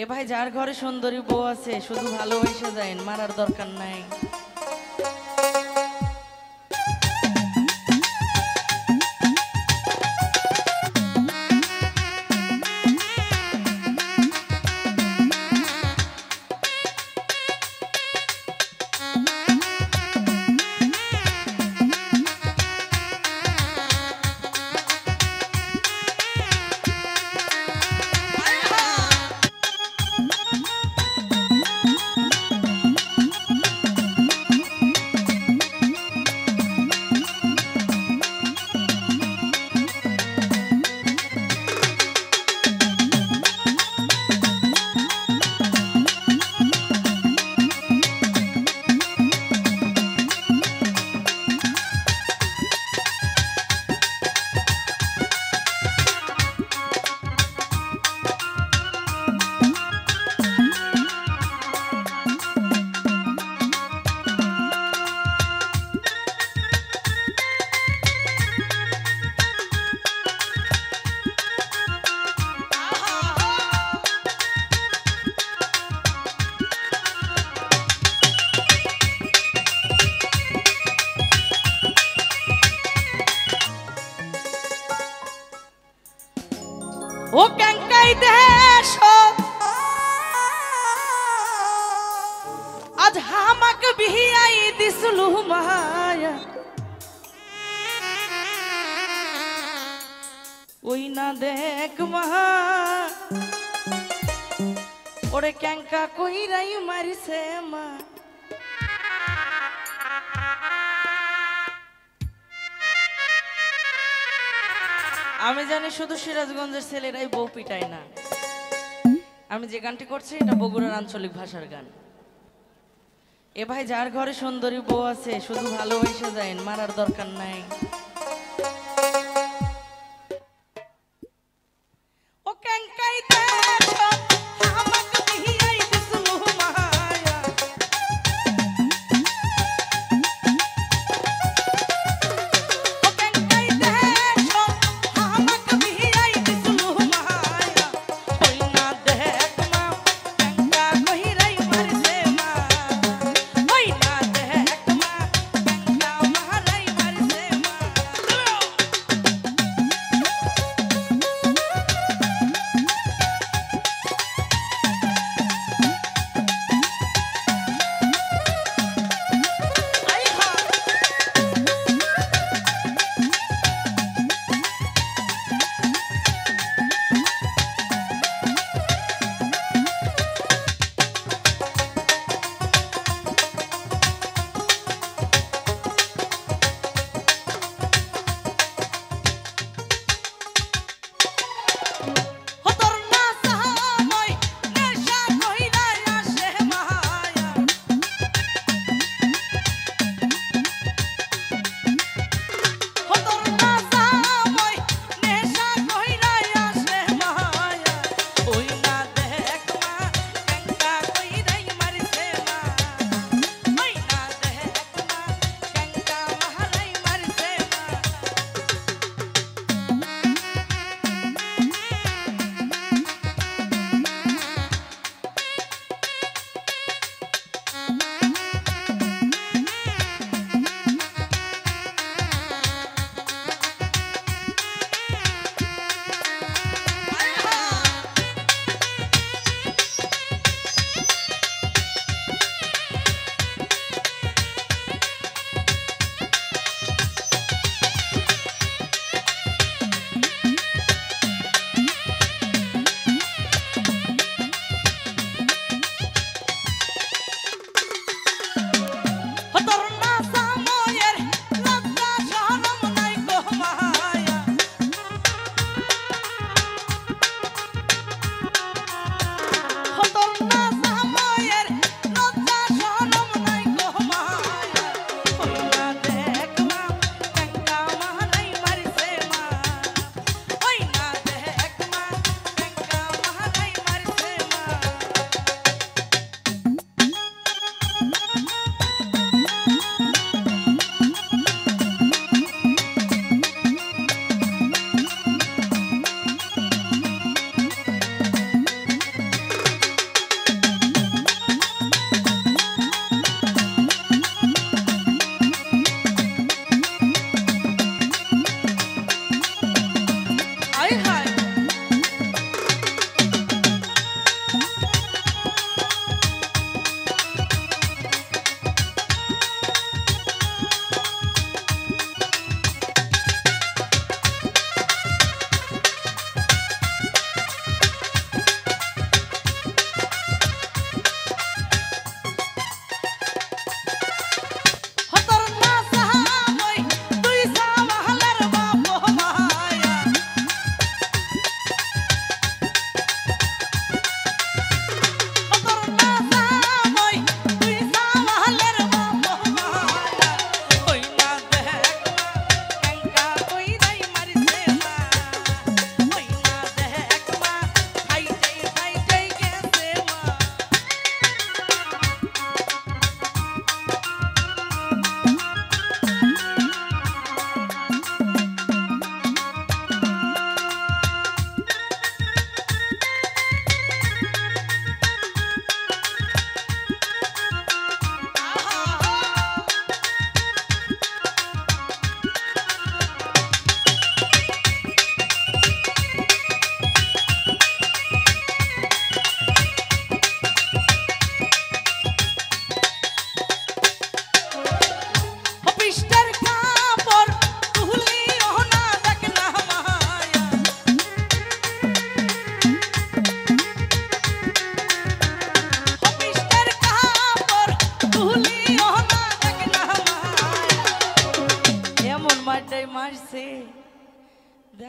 এ ভাই যার ঘরে সুন্দরী বউ আছে শুধু ভালোবেসে যায়, মারার দরকার নাই। ও ক্যাঙ্কাই দেশ আজ হামাক বিহিয়াই দিসলু মায়া, ওই না দেখ মহা ওরে ক্যাঙ্কা কইরাই মারিছে মা। আমি জানি শুধু সিরাজগঞ্জের ছেলেরাই বউ পিটায় না। আমি যে গানটি করছি এটা বগুড়ার আঞ্চলিক ভাষার গান। এ ভাই যার ঘরে সুন্দরী বউ আছে শুধু ভালোবেসে যায়, মারার দরকার নাই। ও ক্যাঙ্কাই দেশ আমাকে বিহিয়াই দিসলু মায়া, ও ক্যাঙ্কাই দেশ আমাকে বিহিয়াই দিসলু মায়া, ওই না দেখ মা ক্যাঙ্কা কইরাই মারিছে মা, ওই না দেখ মা ক্যাঙ্কা মারাই মারিছে মা।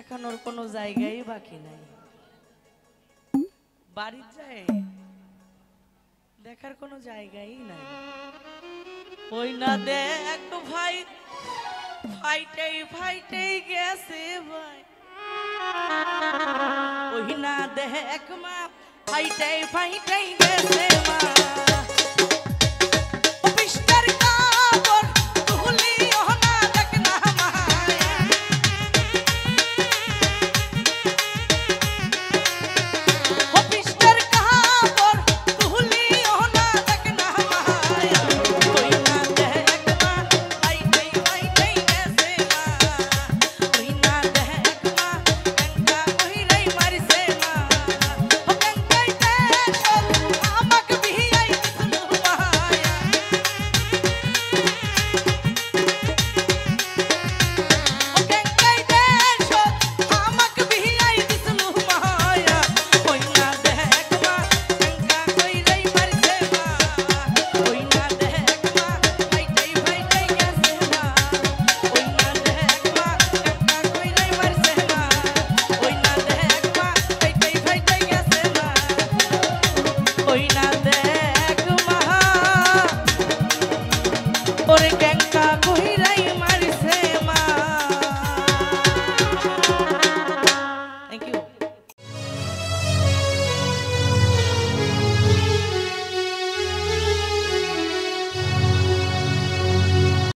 দেখানোর কোনো জায়গাই বাকি নাই। বাড়ির যায় দেখার কোনো জায়গাই নাই। ওই না দেখ ভাই ফাইটাই ফাইটাই গেছে ভাই, ওই না দেখ মা ফাইটাই ফাইটাই গেছে মা।